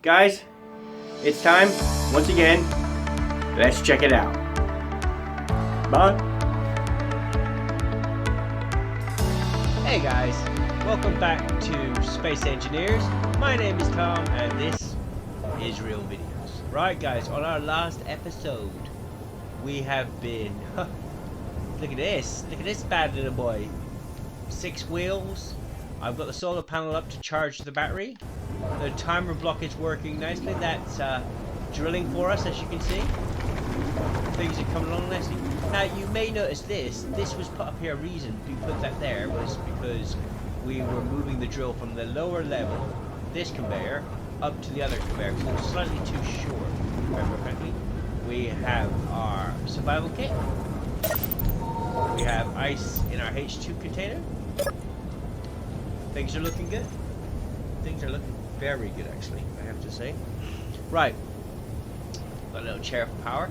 Guys, it's time, once again, let's check it out. Bye. Hey guys, welcome back to Space Engineers. My name is Tom and this is RealVideos. Right guys, on our last episode, we have been... look at this bad little boy. 6 wheels. I've got the solar panel up to charge the battery. The timer block is working nicely. That's drilling for us, as you can see. Things are coming along nicely. Now you may notice this was put up here. A reason we put that there was because we were moving the drill from the lower level, this conveyor, up to the other conveyor because it was slightly too short. Remember correctly? We have our survival kit. We have ice in our H2 container. Things are looking good. Things are looking very good, actually, I have to say. Right. Got a little chair for power.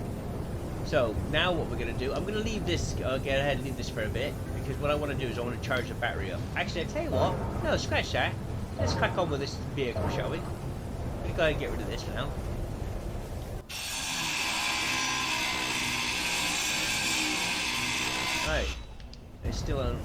So, now what we're going to do, I'm going to leave this, get ahead and leave this for a bit, because what I want to do is I want to charge the battery up. Actually, I tell you what, no, scratch that. Let's crack on with this vehicle, shall we? We're going to go ahead and get rid of this for now. Right. It's still on,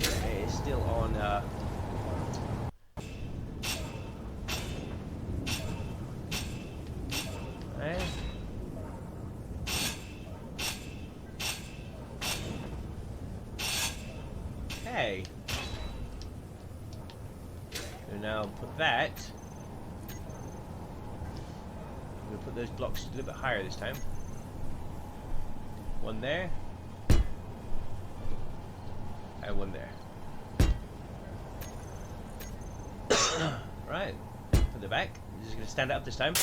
Okay. So now put that. I'm going to put those blocks a little bit higher this time. One there. And one there. Right. Put it back. This is going to stand up this time.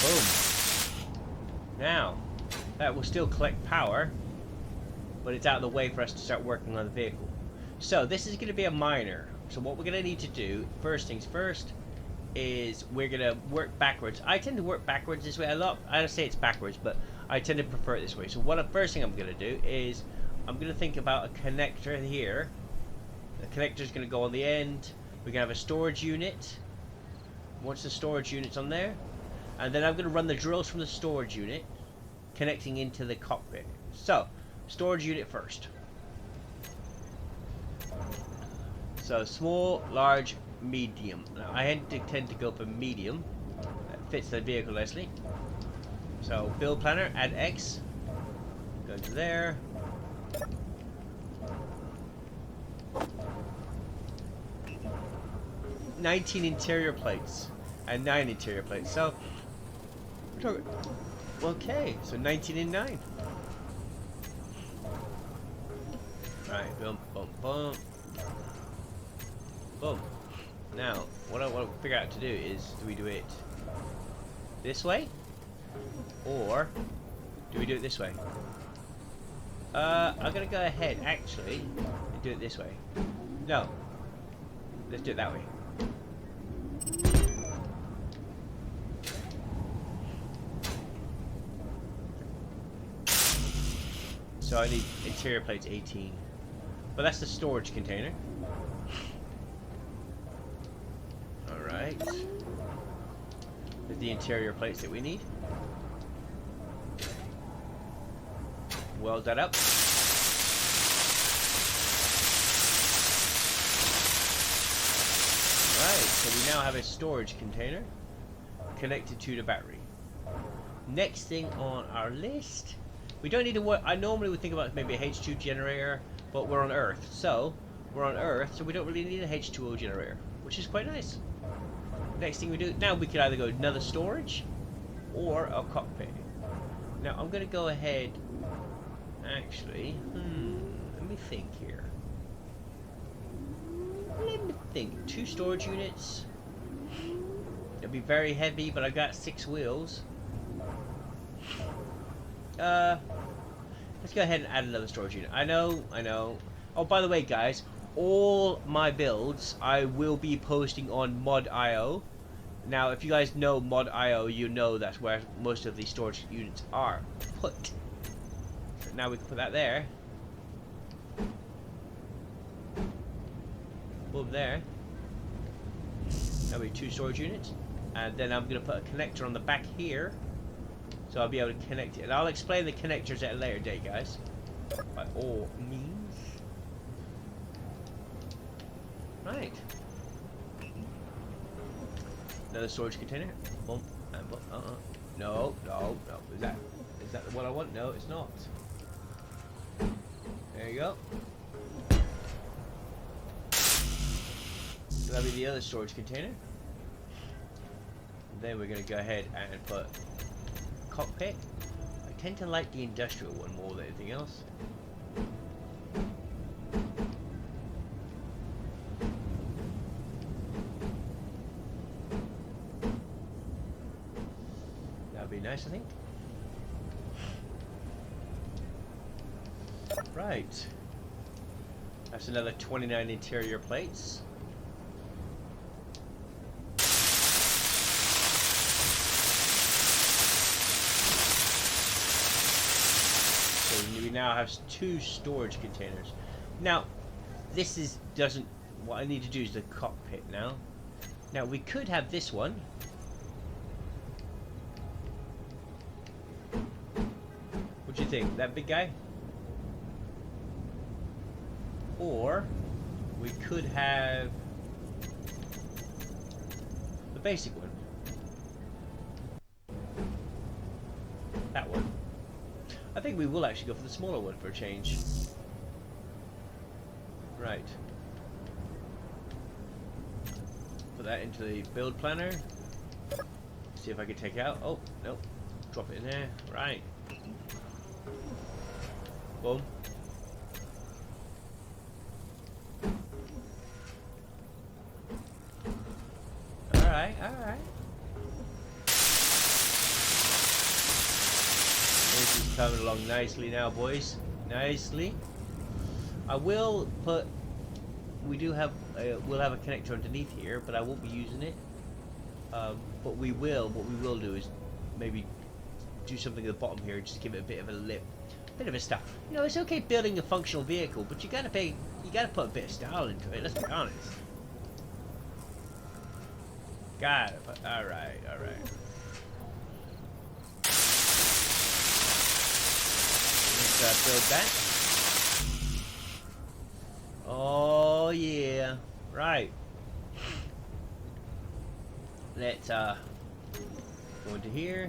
Boom. Now, that will still collect power, but it's out of the way for us to start working on the vehicle. So this is going to be a miner. So what we're going to need to do, first things first, is we're going to work backwards. I tend to work backwards this way a lot. I don't say it's backwards, but I tend to prefer it this way. So first thing I'm going to do is I'm going to think about a connector here. The connector is going to go on the end. We're going to have a storage unit. Once the storage unit's on there, and then I'm going to run the drills from the storage unit connecting into the cockpit. So, storage unit first. So, small, large, medium. Now, I tend to go for medium. That fits the vehicle nicely. So, build planner, add X. Go to there. $19 interior plates and 9 interior plates. So, okay, so 19 and 9. Right, boom, boom, boom. Boom. Now, what I want to figure out to do is, do we do it this way? Or do we do it this way? I'm going to go ahead, actually, and do it this way. No. Let's do it that way. So I need interior plates 18. But that's the storage container. Alright. There's the interior plates that we need. Weld that up. Right, so we now have a storage container connected to the battery. Next thing on our list, we don't need to work. I normally would think about maybe a H2 generator, but we're on Earth. So, we're on Earth, so we don't really need a H2O generator, which is quite nice. Next thing we do, now we could either go another storage or a cockpit. Now, I'm going to go ahead, actually, let me think here. Let me think. 2 storage units. It'll be very heavy, but I got 6 wheels. Let's go ahead and add another storage unit. I know. Oh, by the way, guys, all my builds I will be posting on mod.io. Now, if you guys know mod.io, you know that's where most of the storage units are put. So now we can put that there. Boom, there. That'll be 2 storage units. And then I'm going to put a connector on the back here. So I'll be able to connect it. And I'll explain the connectors at a later date, guys. By all means. Right. Another storage container. Boom. And boom. No. Is that what I want? No, it's not. There you go. So that'll be the other storage container. Then we're going to go ahead and put cockpit. I tend to like the industrial one more than anything else. That would be nice, I think. Right. That's another 29 interior plates. We now have 2 storage containers. Now, this doesn't. What I need to do is the cockpit now. Now we could have this one. What do you think? That big guy? Or we could have the basic one. That one. I think we will actually go for the smaller one for a change. Right. Put that into the build planner. See if I can take it out. Oh, nope. Drop it in there. Right. Boom. Alright, alright. This is coming along nicely now, boys. Nicely. I will put. We do have. We'll have a connector underneath here, but I won't be using it. But we will. What we will do is maybe do something at the bottom here, just to give it a bit of a lip, bit of a style. You know, it's okay building a functional vehicle, but you gotta put a bit of style into it. Let's be honest. Got it. All right. All right. Build that. Oh yeah, right. Let's go into here.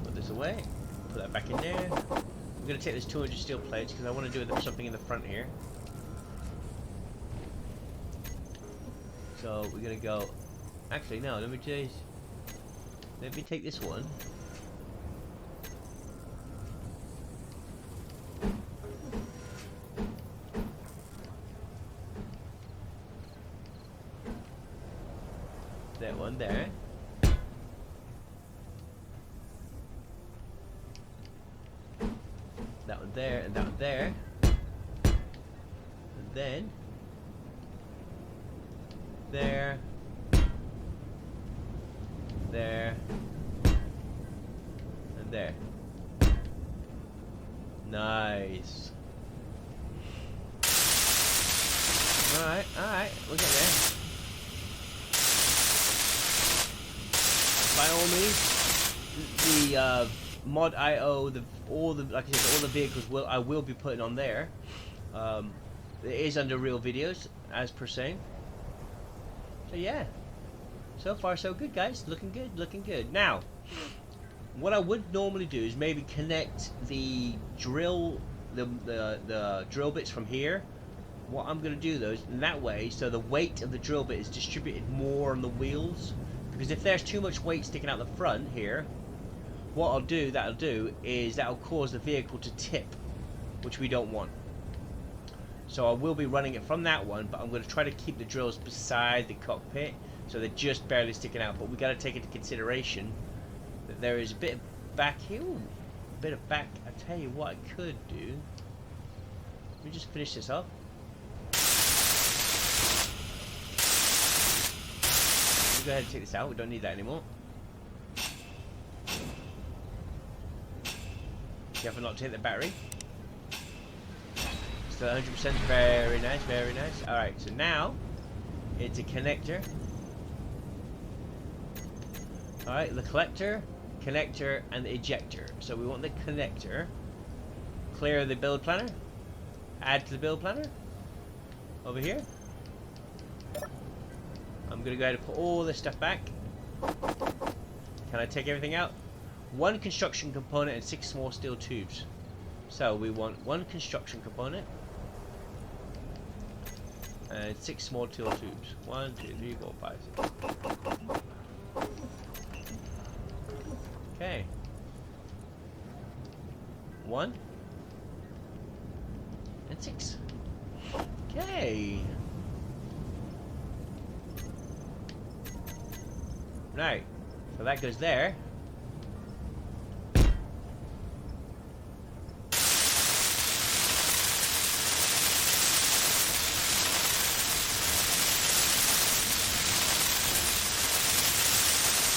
Put this away. Put that back in there. I'm gonna take this 200 steel plates because I want to do something in the front here. So we're gonna go. Actually, no. Let me take this one. That one there. That one there and that one there. And then there. There and there. Nice. Alright, we'll get there. By all means, the mod IO, like I said, all the vehicles I will be putting on there. It is under RealVideos, as per se. So yeah. So far so good, guys. Looking good, looking good. Now, what I would normally do is maybe connect the drill drill bits from here. What I'm going to do though is in that way, so the weight of the drill bit is distributed more on the wheels. Because if there's too much weight sticking out the front here, what that'll do is that'll cause the vehicle to tip, which we don't want. So I will be running it from that one, but I'm going to try to keep the drills beside the cockpit. So they're just barely sticking out, but we got to take into consideration that there is a bit of back here. Ooh, a bit of back. I tell you what I could do. Let me just finish this up. We'll go ahead and take this out. We don't need that anymore. Careful not to hit the battery. to 100%. Very nice, very nice. Alright, so now it's a connector. Alright, the collector, connector, and the ejector. So we want the connector. Clear the build planner. Add to the build planner. Over here. I'm going to go ahead and put all this stuff back. Can I take everything out? 1 construction component and 6 small steel tubes. So we want 1 construction component and 6 small steel tubes. 1, 2, 3, 4, 5, 6. Okay. 1 and 6. Okay. Right. So that goes there.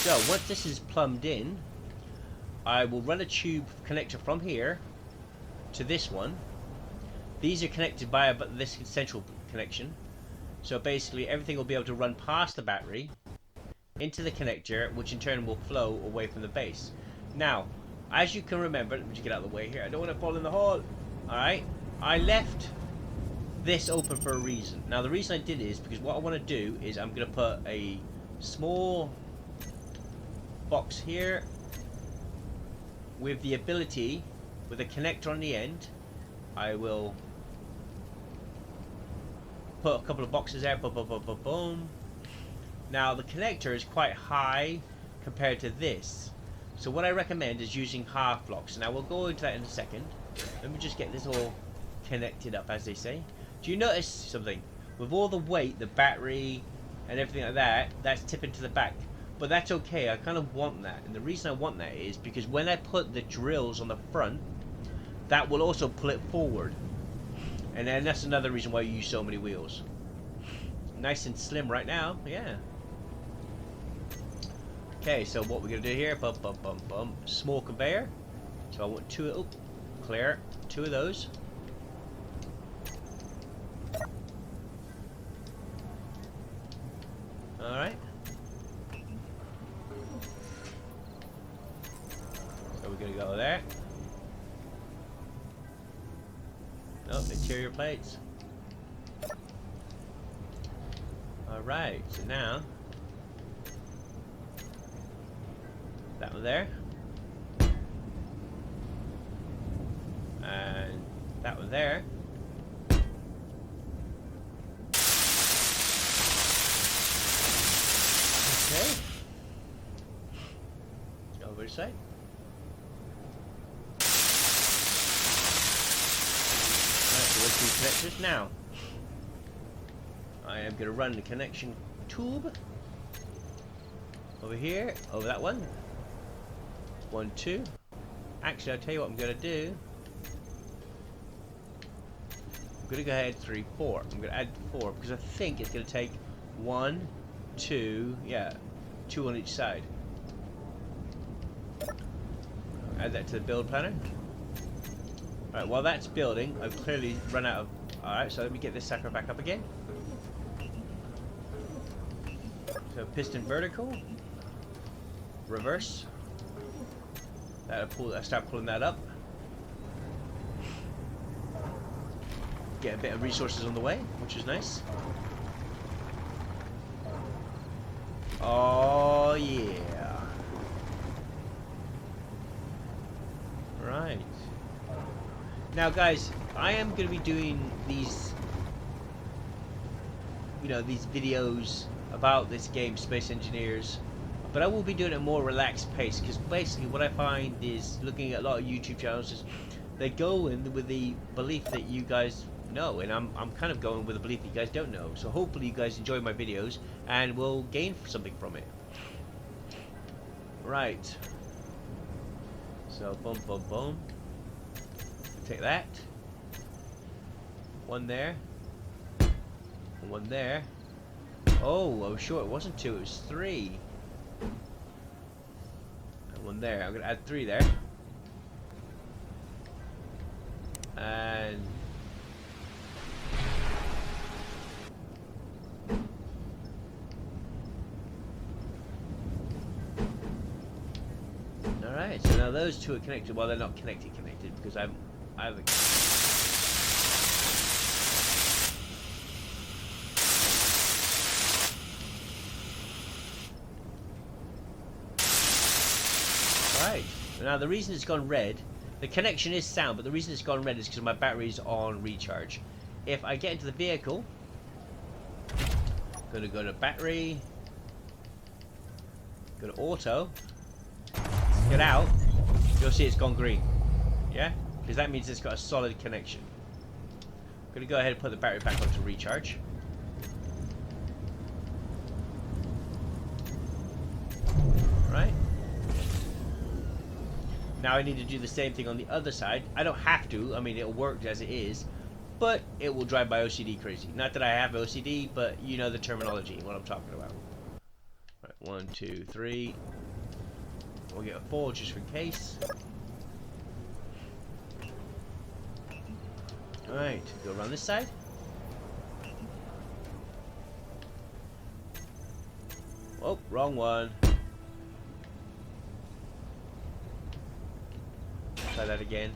So once this is plumbed in, I will run a tube connector from here to this one. These are connected by this central connection. So basically everything will be able to run past the battery into the connector, which in turn will flow away from the base. Now, as you can remember, let me just get out of the way here. I don't want to fall in the hole. Alright, I left this open for a reason. Now the reason I did it is because what I want to do is I'm going to put a small box here with the ability, with a connector on the end. I will put a couple of boxes there. Boom, boom, boom, boom, boom. Now the connector is quite high compared to this, so what I recommend is using half blocks. Now we'll go into that in a second. Let me just get this all connected up, as they say. Do you notice something? With all the weight, the battery and everything like that, that's tipping to the back. But that's okay, I kind of want that. And the reason I want that is because when I put the drills on the front, that will also pull it forward. And then that's another reason why you use so many wheels. Nice and slim right now, yeah. Okay, so what we're going to do here, bum, bum, bum, bum. Small conveyor. So I want 2, oh, clear, 2 of those. Alright. So we're going to go there. Oh, interior plates. Alright, so now that one there. And that one there. Okay. Over to side. Alright, so let's do connectors now. I am going to run the connection tube over here, over that one. 1, 2. Actually, I'll tell you what I'm going to do. I'm going to go ahead 3, 4. I'm going to add 4 because I think it's going to take 1, 2, yeah, 2 on each side. Add that to the build planner. Alright, while that's building, I've clearly run out of... Alright, so let me get this sucker back up again. So piston vertical, reverse. That'll pull. I start pulling that up. Get a bit of resources on the way, which is nice. Oh yeah. Right. Now, guys, I am going to be doing these, these videos about this game, Space Engineers, but I will be doing it at a more relaxed pace, because basically what I find is, looking at a lot of YouTube channels, is they go in with the belief that you guys know, and I'm kind of going with the belief that you guys don't know. So hopefully you guys enjoy my videos and will gain something from it. Right. So boom, boom, boom. Take that. 1 there. 1 there. Oh, I was sure it wasn't 2, it was 3. And 1 there. I'm going to add 3 there. Right, so now those two are connected. Well, they're not connected because I haven't. Right, now the reason it's gone red, the connection is sound, but the reason it's gone red is because my battery's on recharge. If I get into the vehicle, I'm gonna go to battery, go to auto, get out, you'll see it's gone green. Yeah? Because that means it's got a solid connection. I'm gonna go ahead and put the battery back onto recharge. Right. Now I need to do the same thing on the other side. I don't have to, I mean it'll work as it is, but it will drive my OCD crazy. Not that I have OCD, but you know the terminology, what I'm talking about. Right, 1, 2, 3. We'll get a 4 just for case. Alright, go around this side. Oh, wrong one. Try that again.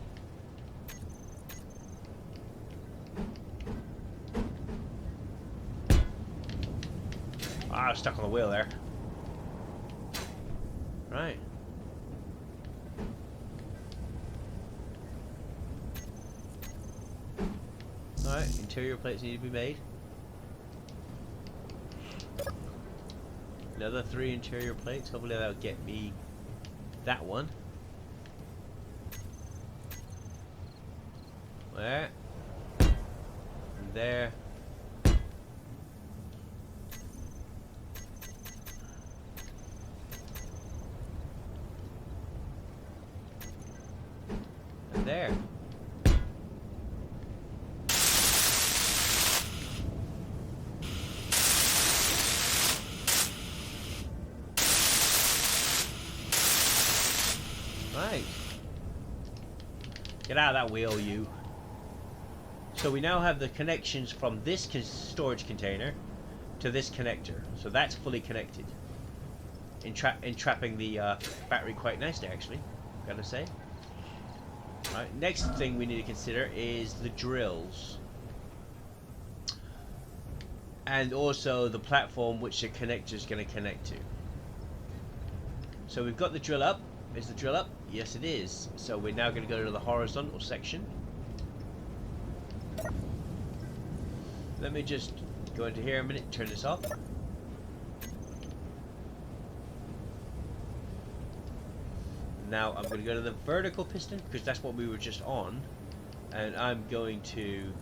Ah, I was stuck on the wheel there. Right. Alright, interior plates need to be made. Another 3 interior plates. Hopefully that'll get me that one. There. And there. And there. Right. Get out of that wheel, you. So we now have the connections from this storage container to this connector. So that's fully connected. Entrapping the battery quite nicely, actually, gotta say. Right, next thing we need to consider is the drills. And also the platform which the connector is going to connect to. So we've got the drill up. Is the drill up? Yes, it is. So we're now going to go to the horizontal section. Let me just go into here a minute, turn this off. Now I'm going to go to the vertical piston because that's what we were just on, and I'm going to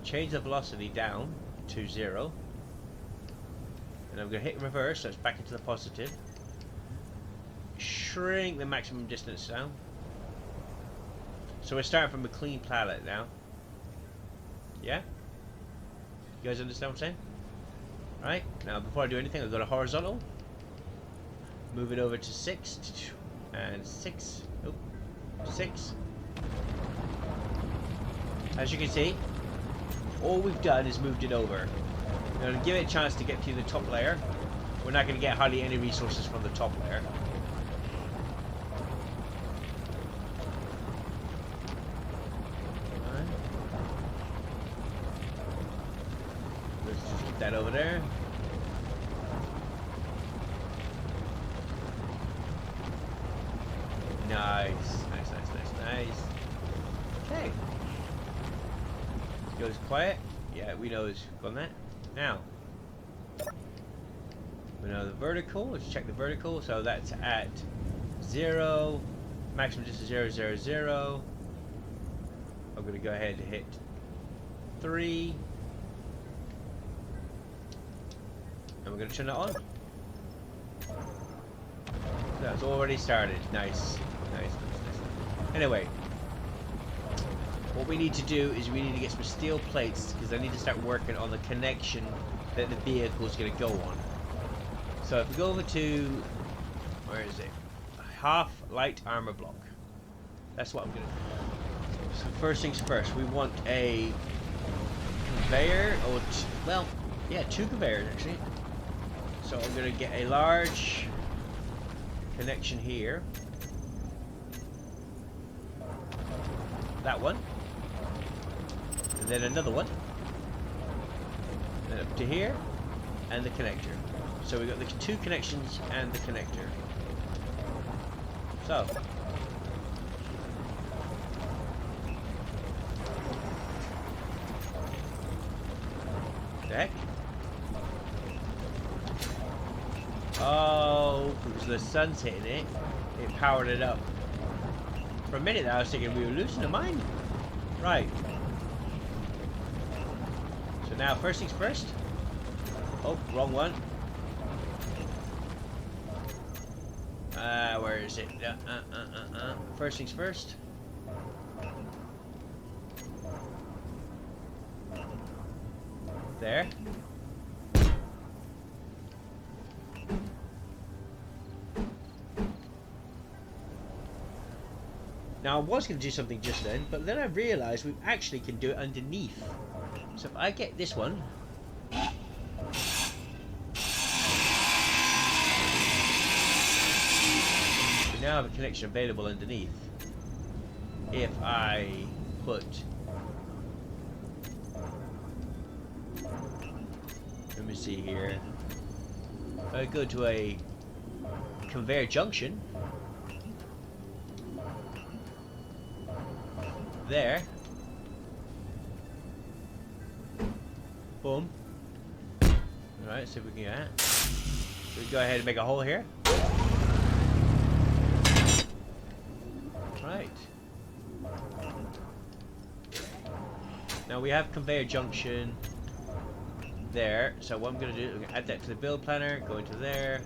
change the velocity down to 0, and I'm going to hit reverse so it's back into the positive. Shrink the maximum distance down. So we're starting from a clean palette now. Yeah? You guys understand what I'm saying? Right, now before I do anything, I'll go to horizontal, move it over to 6, and 6. Nope. 6. As you can see, all we've done is moved it over. Now to give it a chance to get to the top layer, we're not going to get hardly any resources from the top layer. Alright. Let's just keep that over there. Nice. Nice. Okay. It goes quiet. Yeah, we know it's gone that. Now, we know the vertical. Let's check the vertical. So that's at 0. Maximum distance 0, 0, 0. I'm going to go ahead and hit 3. And we're going to turn it on. That's already started. Nice. Anyway, what we need to do is we need to get some steel plates because I need to start working on the connection that the vehicle is going to go on. So if we go over to, where is it? Half light armor block. That's what I'm going to do. So first things first, we want a conveyor, or well, yeah, 2 conveyors actually. So I'm going to get a large connection here. that one. And then another one. And up to here. And the connector. So we've got the 2 connections and the connector. So. The heck? Oh, because the sun's hitting it, it powered it up. For a minute I was thinking we were losing the mine. Right. So now first things first. Oh, wrong one. Where is it? First things first. There. Now I was going to do something just then, but then I realised we actually can do it underneath. So if I get this one. We now have a connection available underneath. If I put... Let me see here. If I go to a conveyor junction. There. Boom. Alright, see if we can get that. So we go ahead and make a hole here. Right. Now we have conveyor junction there. So what I'm going to do, I'm going to add that to the build planner, go into there.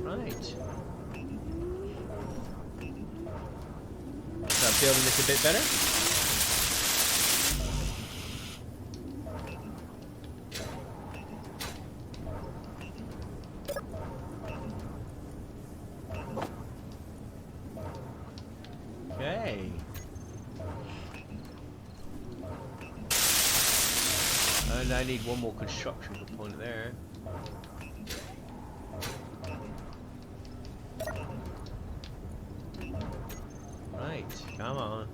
Right. Start building this a bit better. Okay. And I need one more construction component there. Right, come on.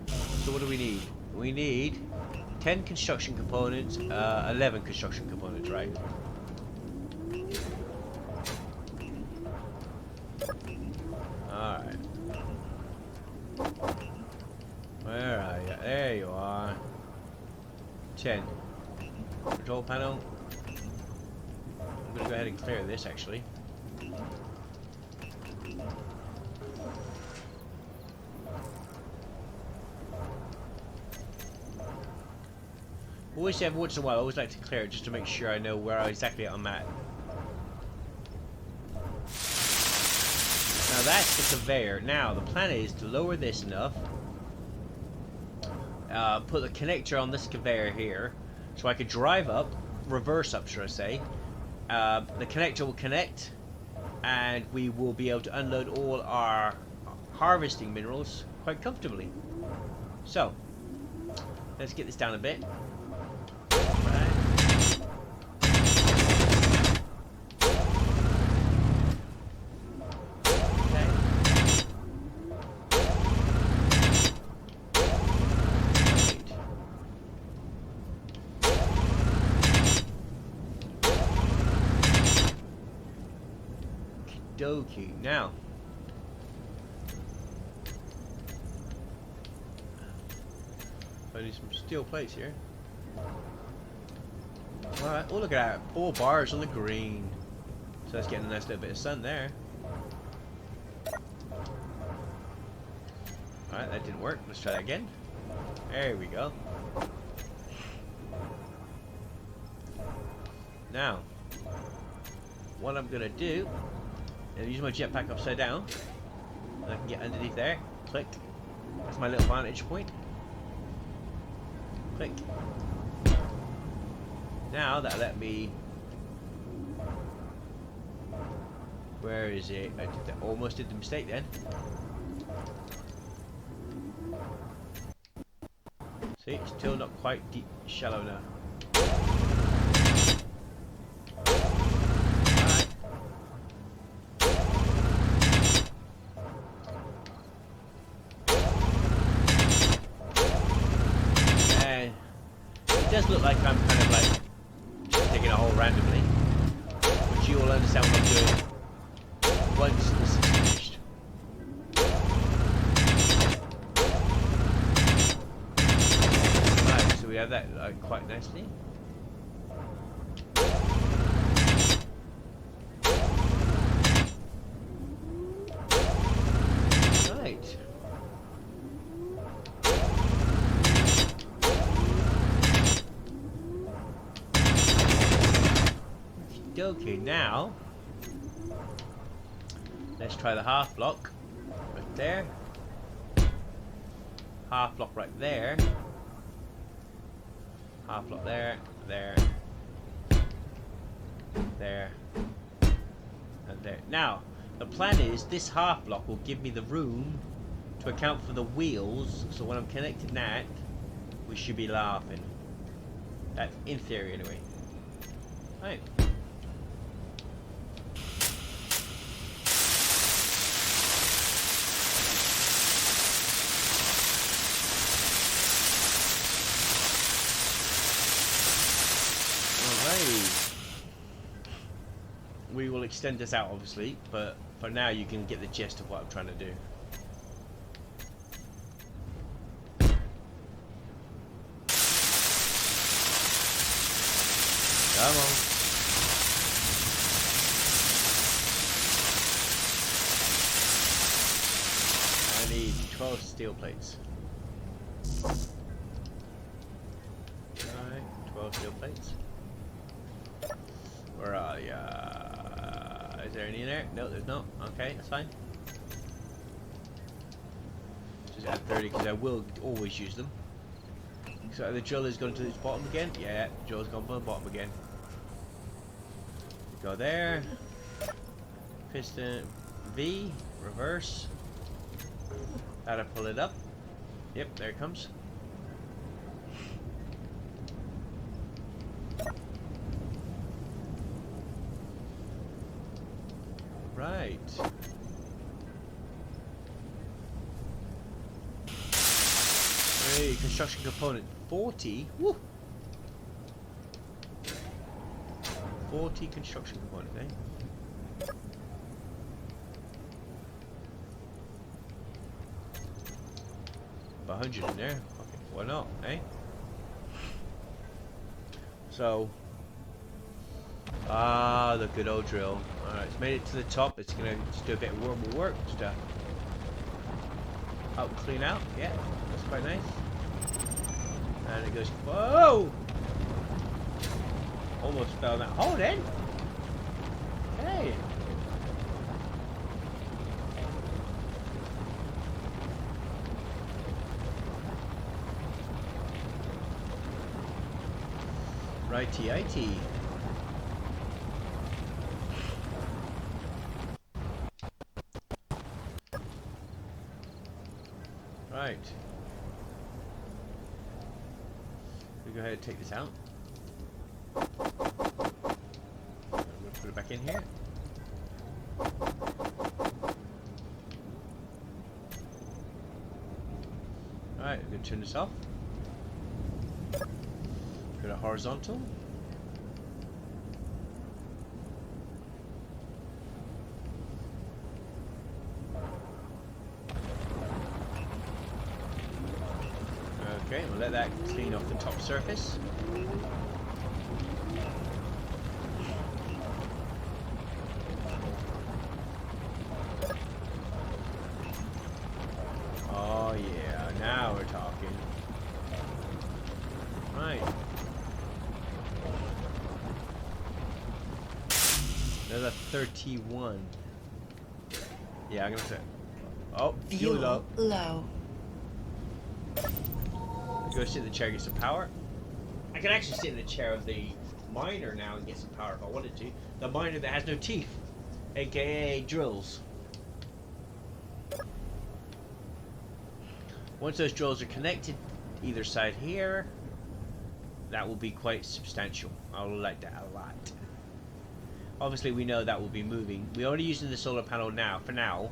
So what do we need? We need 10 construction components, 11 construction components, right? Alright. Where are you? There you are. 10. Control panel. I'm going to go ahead and clear this actually. Always, every once in a while, I always like to clear it just to make sure I know where exactly I'm at. Now that's the conveyor. Now the plan is to lower this enough, put the connector on this conveyor here, so I could drive up, reverse up, should I say. The connector will connect, and we will be able to unload all our harvesting minerals quite comfortably. So let's get this down a bit. Dokie. Now, I need some steel plates here. Alright, oh look at that, 4 bars on the green. So that's getting a nice little bit of sun there. Alright, that didn't work. Let's try that again. There we go. Now, what I'm gonna do, and use my jetpack upside down, and I can get underneath there. Click. That's my little vantage point. Click. Now that let me. Where is it? I did that. Almost did the mistake then. See, it's still not quite deep, shallow enough. you'll understand what I'm doing once this is finished. Right, so we have that quite nicely. Right. Okay, now let's try the half block right there, half block right there, half block there, there, there, and there. Now the plan is this half block will give me the room to account for the wheels, so when I'm connecting that we should be laughing. That's in theory anyway. Right. We will extend this out obviously, but for now you can get the gist of what I'm trying to do. Come on. I need 12 steel plates. Alright, 12 steel plates. Where are ya? Is there any in there? No, there's not. Okay, that's fine. Just add 30 because I will always use them. So the drill is going to the bottom again? Yeah, the drill is going to the bottom again. Go there. Piston V, reverse. That'll pull it up. Yep, there it comes. Right. Hey, construction component 40. Woo. 40 construction component, eh? About 100 in there. Okay, why not, eh? So, the good old drill. Alright, it's made it to the top. It's gonna just do a bit of normal work stuff. Out and clean out. Yeah, that's quite nice. And it goes. Whoa! Almost fell in that hole then. Hey. Righty-ighty. Right. We go ahead and take this out. I'm going to put it back in here. Alright, we're going to turn this off. Put it horizontal. Okay, we'll let that clean off the top surface. Oh yeah, now we're talking. Right. Another 31. Yeah, I'm gonna say. Oh, fuel low. Low. Go sit in the chair, get some power. I can actually sit in the chair of the miner now and get some power if I wanted to. The miner that has no teeth, aka drills. Once those drills are connected either side here, that will be quite substantial. I will like that a lot. Obviously we know that will be moving. We're only using the solar panel now, for now,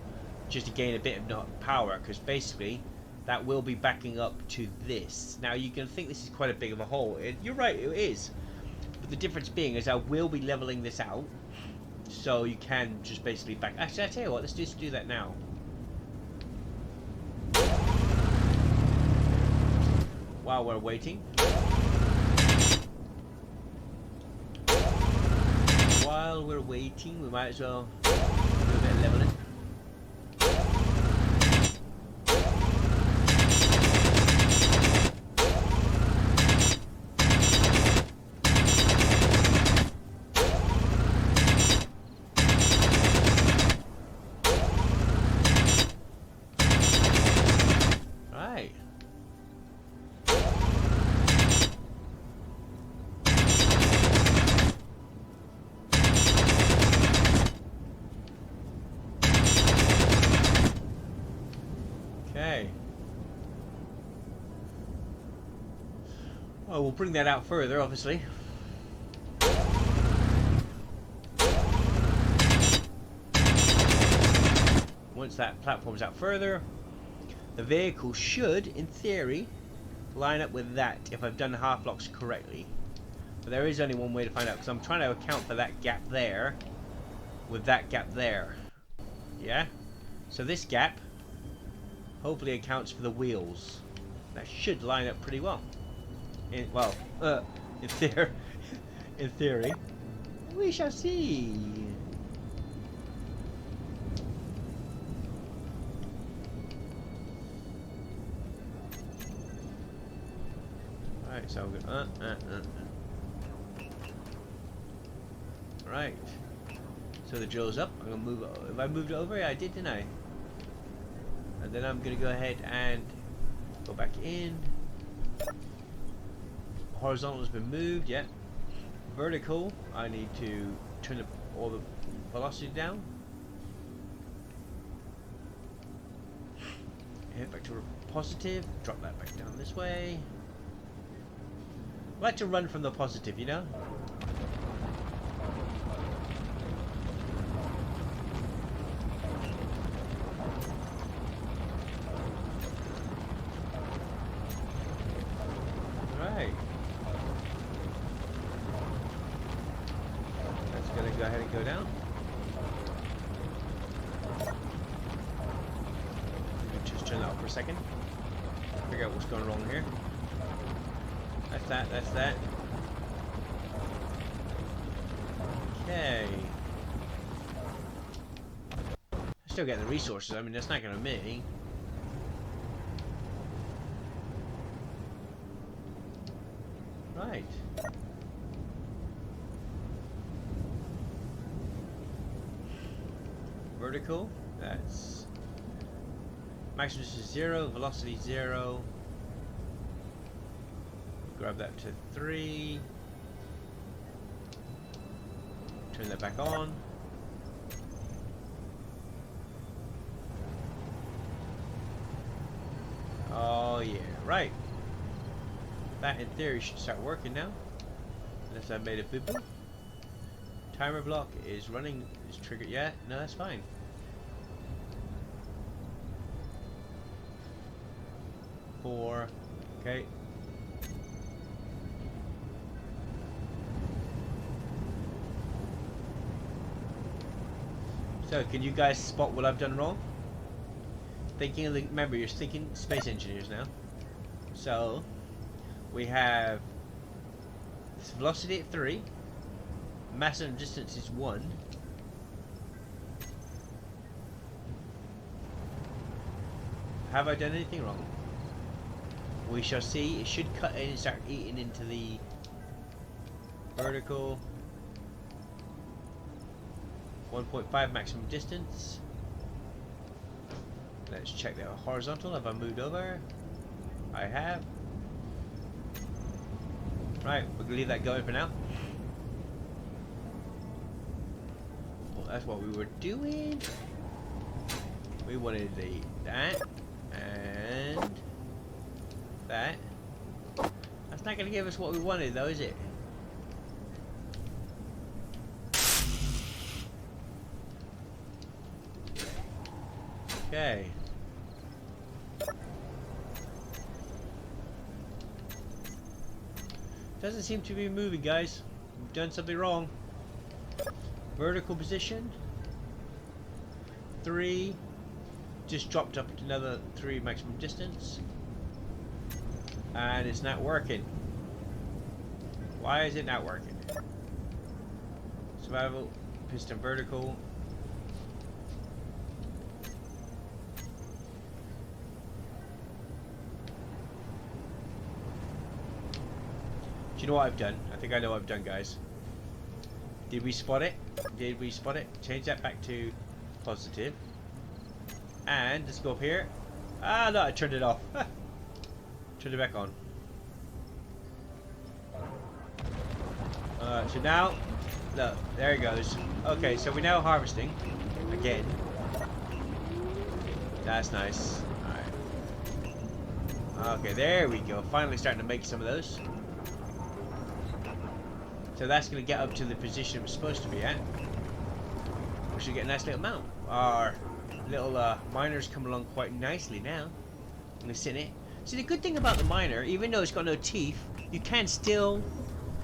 just to gain a bit of power, because basically that will be backing up to this. Now you can think this is quite a big of a hole. You're right, it is. But the difference being is I will be leveling this out So you can just basically back. Actually, I tell you what, let's just do that now. While we're waiting. While we're waiting, we might as well do a bit of leveling. Okay. Oh, we'll bring that out further, obviously. Once that platform's out further, the vehicle should, in theory, line up with that if I've done the half blocks correctly. But there is only one way to find out, because I'm trying to account for that gap there with that gap there. Yeah? So this gap hopefully accounts for the wheels. That should line up pretty well. In theory. We shall see. Alright, so I'm going Right. So the drill's up. I'm gonna move it. If I moved it over, yeah, I did, didn't I? And then I'm gonna go ahead and go back in. Horizontal has been moved, yeah. Vertical, I need to turn all the velocity down. Head back to positive, drop that back down this way. I like to run from the positive, you know? Go ahead and go down. Just turn that off for a second. Figure out what's going wrong here. That's that, that's that. Okay. I'm still getting the resources, I mean that's not gonna me. Right. Vertical, that's maximum is 0, velocity 0. Grab that to 3. Turn that back on. Oh yeah, right. That in theory should start working now. Unless I made a boo-boo. Timer block is running, is triggered yet? No, that's fine. Four. Okay. So, can you guys spot what I've done wrong? Thinking of the, remember, you're thinking space engineers now. So, we have velocity at 3. Maximum distance is 1. Have I done anything wrong? We shall see. It should cut in and start eating into the vertical. 1.5 maximum distance. Let's check the horizontal. Have I moved over? I have. Right, we're gonna leave that going for now. Well, that's what we were doing. We wanted that and that. That's not gonna give us what we wanted though, is it? Okay. Doesn't seem to be moving, guys. We've done something wrong. Vertical position. 3. Just dropped up to another 3 maximum distance. And it's not working. Why is it not working? Survival, piston vertical. Do you know what I've done? I think I know what I've done, guys. Did we spot it? Did we spot it? Change that back to positive. And let's go up here. Ah, no, I turned it off. Turn it back on. So now, look, there it goes. Okay, so we're now harvesting again. That's nice. Alright. Okay, there we go. Finally starting to make some of those. So that's going to get up to the position it's supposed to be at. We should get a nice little mount. Our little miner's coming along quite nicely now. I'm going to sit in it. See, the good thing about the miner, even though it's got no teeth, you can still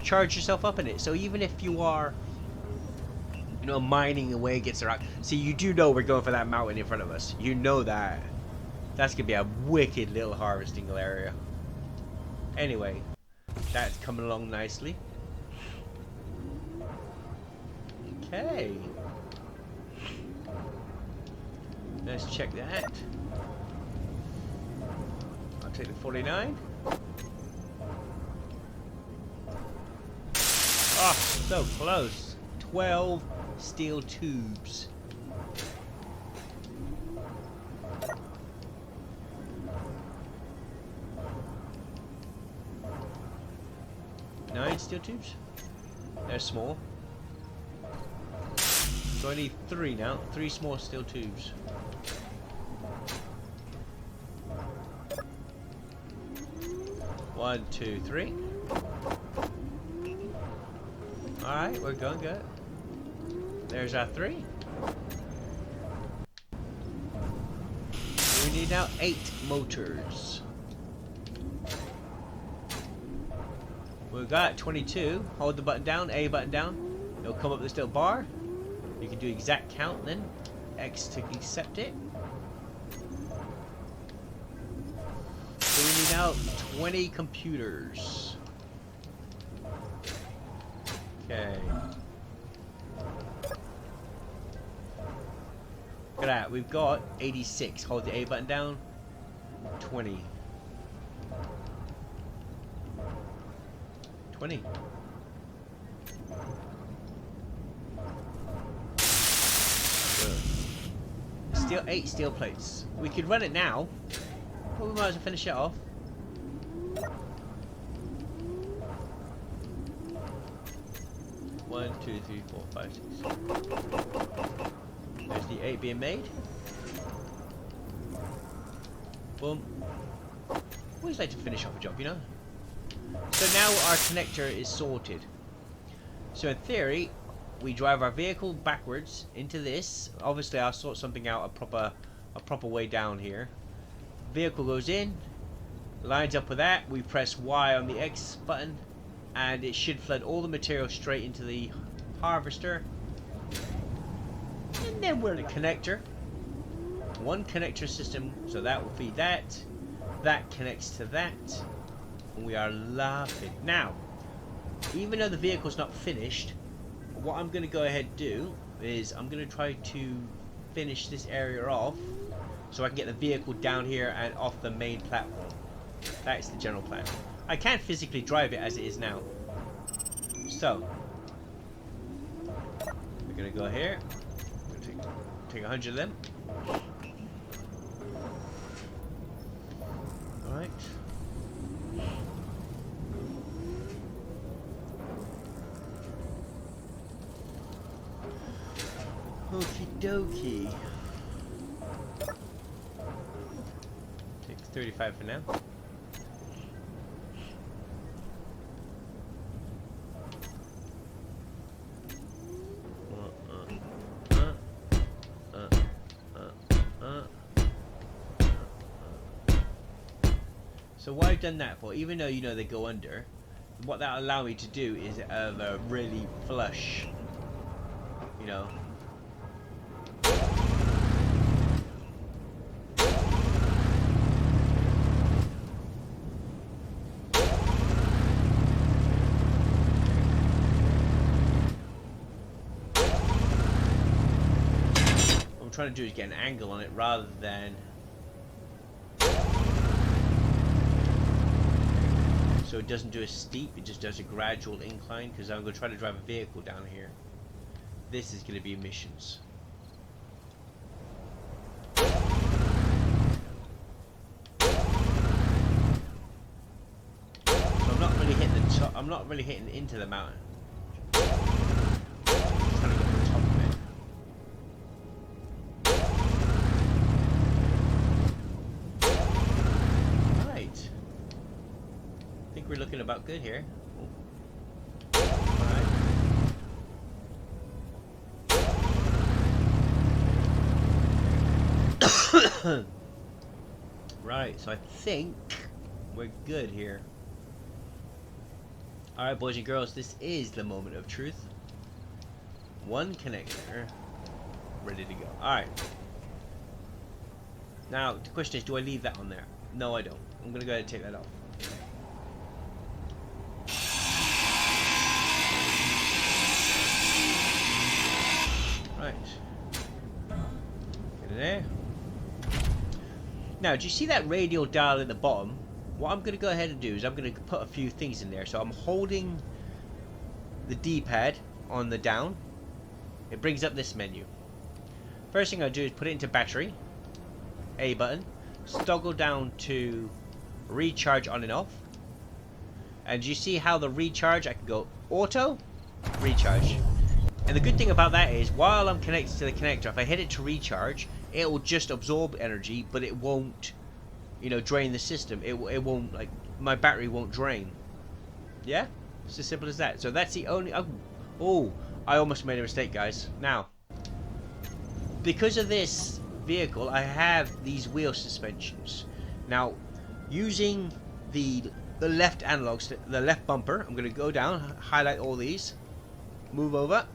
charge yourself up in it. So even if you are, you know, mining away against the rock. See, you do know we're going for that mountain in front of us. You know that. That's going to be a wicked little harvesting area. Anyway, that's coming along nicely. Okay. Let's check that. I'll take the 49. Oh, so close. 12 steel tubes. Nine steel tubes. They're small. So I need 3 now. 3 small steel tubes. One, 2, 3. Alright, we're going good. There's our 3. We need now 8 motors. We've got 22. Hold the button down, A button down. It'll come up this little bar. You can do exact count then. X to accept it. So we need now 20 computers. Okay. Look at that. We've got 86. Hold the A button down. 20. 20. Steel, 8 steel plates. We could run it now. Well, we might as well finish it off. One, 2, 3, 4, 5, 6. There's the 8 being made. Boom. We always like to finish off a job, you know. So now our connector is sorted. So in theory, we drive our vehicle backwards into this. Obviously, I'll sort something out, a proper way down here. Vehicle goes in, lines up with that. We press Y on the X button, and it should flood all the material straight into the harvester. And then we're in a connector. One connector system, so that will feed that. That connects to that. And we are laughing. Now, even though the vehicle's not finished, what I'm going to go ahead and do is I'm going to try to finish this area off so I can get the vehicle down here and off the main platform. That is the general plan. I can't physically drive it as it is now. So, we're going to go here. We're going to take 100 of them. Alright. Okie dokie. Take 35 for now. So what I've done that for, even though you know they go under, what that'll allow me to do is have a really flush, you know. What I'm trying to do is get an angle on it rather than... So it doesn't do a steep, it just does a gradual incline, because I'm going to try to drive a vehicle down here. This is going to be missions. So I'm not really hitting the top, I'm not really hitting into the mountain. I'm trying to get on the top of it. Right. I think we're looking about good here. Alright. Right, so I think we're good here. Alright, boys and girls, this is the moment of truth. One connector ready to go. Alright. Now, the question is, do I leave that on there? No, I don't. I'm going to go ahead and take that off. Right. Get in there. Now, do you see that radial dial at the bottom? What I'm going to go ahead and do is I'm going to put a few things in there. So I'm holding the D-pad on the down. It brings up this menu. First thing I'll do is put it into battery. A button. Toggle down to recharge on and off. And you see how the recharge, I can go auto, recharge. And the good thing about that is, while I'm connected to the connector, if I hit it to recharge, it will just absorb energy, but it won't, you know, drain the system. It won't, like, my battery won't drain. Yeah? It's as simple as that. So that's the only... Oh, I almost made a mistake, guys. Now, because of this vehicle, I have these wheel suspensions. Now, using the left analog, the left bumper, I'm going to go down, highlight all these, move over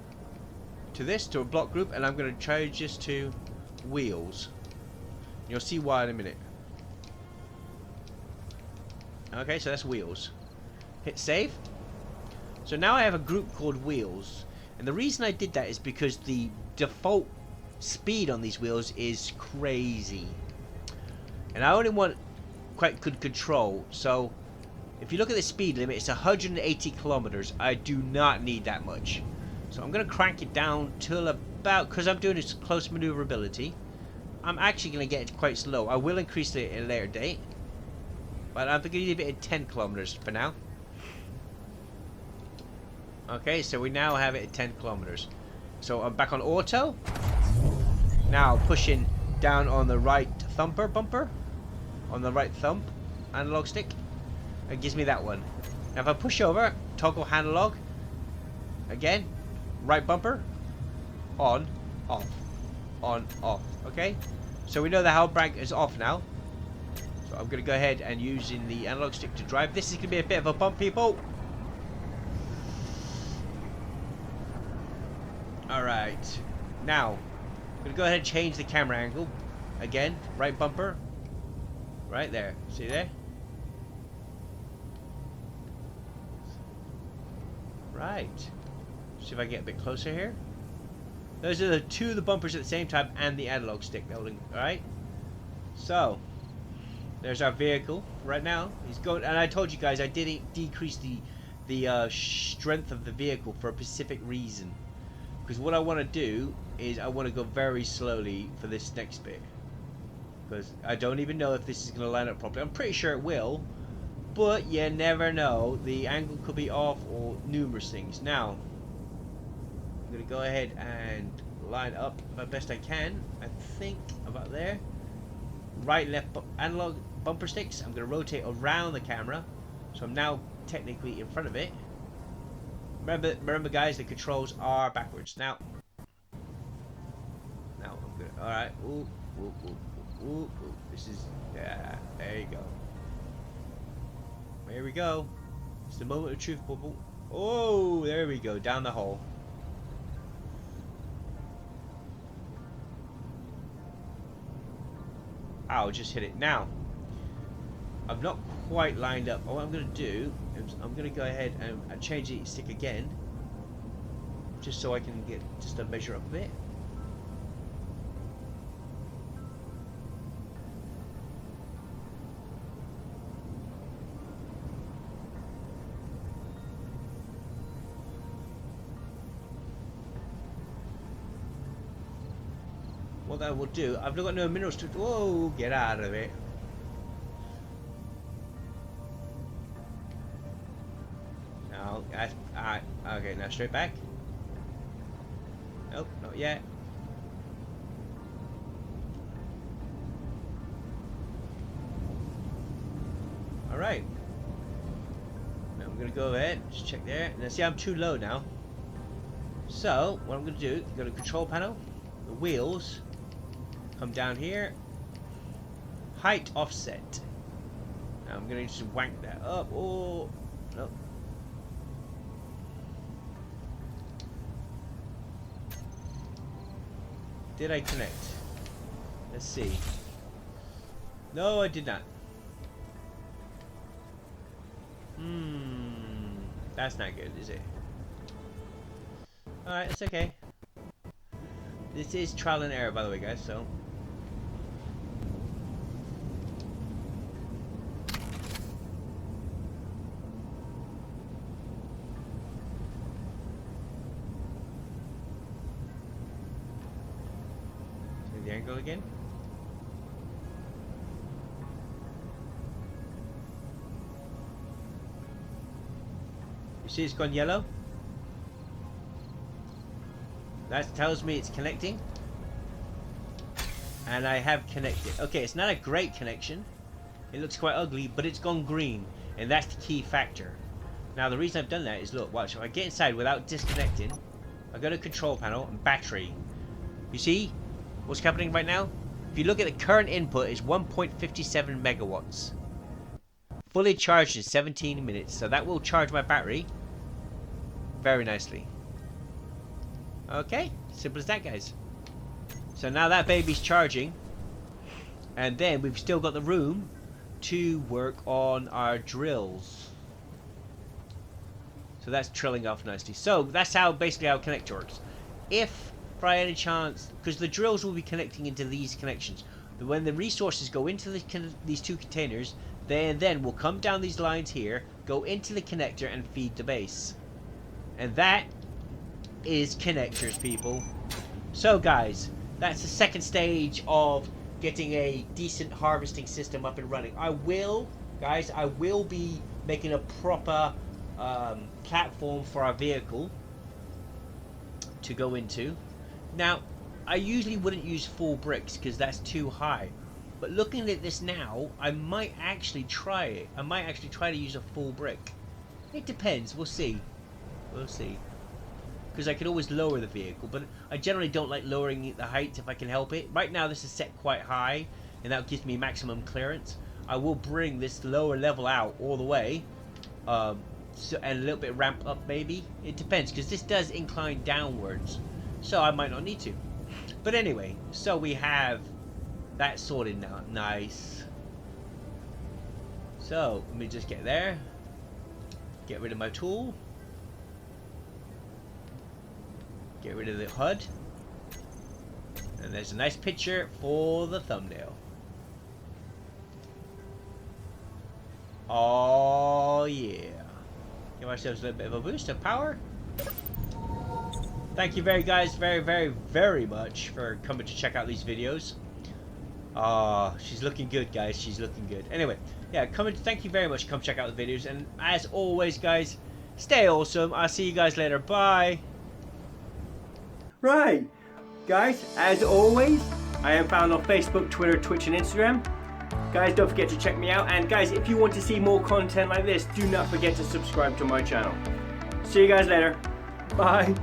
to this, to a block group, and I'm going to change this to wheels. You'll see why in a minute. Okay, so that's wheels. Hit save. So now I have a group called wheels, and the reason I did that is because the default speed on these wheels is crazy, and I only want quite good control. So if you look at the speed limit, it's 180 kilometers. I do not need that much, so I'm going to crank it down till about, because I'm doing this close maneuverability, I'm actually going to get it quite slow. I will increase it at a later date, but I'm going to leave it at 10 kilometers for now. Okay, so we now have it at 10 kilometers. So I'm back on auto. Now pushing down on the right bumper, on the right thumb analog stick. It gives me that one. Now if I push over, toggle analog, again, right bumper, on, off, on, off. Okay, so we know the handbrake is off now. So I'm going to go ahead and using the analog stick to drive. This is going to be a bit of a bump, people. Alright, now I'm going to go ahead and change the camera angle. Again, right bumper, right there. See there? Right. See if I can get a bit closer here. Those are the two of the bumpers at the same time and the analog stick holding. Alright. So, there's our vehicle right now. He's going, and I told you guys I didn't decrease the strength of the vehicle for a specific reason. Because what I want to do is I want to go very slowly for this next bit. Because I don't even know if this is going to line up properly. I'm pretty sure it will. But you never know. The angle could be off or numerous things. Now, I'm going to go ahead and line up the best I can. I think about there. Right, left analog bumper sticks. I'm going to rotate around the camera. So I'm now technically in front of it. Remember guys, the controls are backwards. Now I'm good. Alright. Ooh, ooh, ooh, ooh, ooh. This is, yeah, there you go. There we go. It's the moment of truth, bubble. Oh, there we go, down the hole. I'll just hit it now. I've not quite lined up. What I'm going to do is I'm going to go ahead and change the stick again, just so I can get just to measure up a bit. What that will do, I've not got no minerals to. Whoa, get out of it. Now, okay, now straight back. Nope, not yet. Alright. Now I'm going to go ahead, just check there. Now see, I'm too low now. So, what I'm going to do, go to control panel, the wheels, come down here, height offset. Now I'm going to just wank that up. Oh, no. Did I connect? Let's see. No, I did not. That's not good, is it? Alright, it's okay. This is trial and error, by the way, guys, so. See the angle again? You see it's gone yellow? That tells me it's connecting. And I have connected. Okay, it's not a great connection. It looks quite ugly, but it's gone green. And that's the key factor. Now, the reason I've done that is, look, watch. If I get inside without disconnecting, I go to control panel and battery. You see what's happening right now? If you look at the current input, it's 1.57 megawatts. Fully charged in 17 minutes. So that will charge my battery very nicely. Okay, simple as that, guys. So now that baby's charging, and then we've still got the room to work on our drills. So that's trilling off nicely. So that's how basically our connector works. If by any chance, because the drills will be connecting into these connections, when the resources go into these two containers, they then will come down these lines here, go into the connector and feed the base. And that is connectors, people. So guys, that's the second stage of getting a decent harvesting system up and running. I will be making a proper platform for our vehicle to go into. Now, I usually wouldn't use full bricks because that's too high. But looking at this now, I might actually try it. I might actually try to use a full brick. It depends. We'll see. We'll see. Because I could always lower the vehicle, but I generally don't like lowering the height if I can help it. Right now this is set quite high, and that gives me maximum clearance. I will bring this lower level out all the way, and a little bit ramp up maybe. It depends, because this does incline downwards, so I might not need to. But anyway, so we have that sorted now. Nice. So let me just get there, get rid of my tool. Get rid of the HUD. And there's a nice picture for the thumbnail. Oh yeah. Give ourselves a little bit of a boost of power. Thank you very much for coming to check out these videos. She's looking good, guys. She's looking good. Anyway, yeah, thank you very much. Come check out the videos. And as always, guys, stay awesome. I'll see you guys later. Bye. Right, guys, as always, I am found on Facebook, Twitter, Twitch, and Instagram. Guys, don't forget to check me out. And guys, if you want to see more content like this, do not forget to subscribe to my channel. See you guys later. Bye.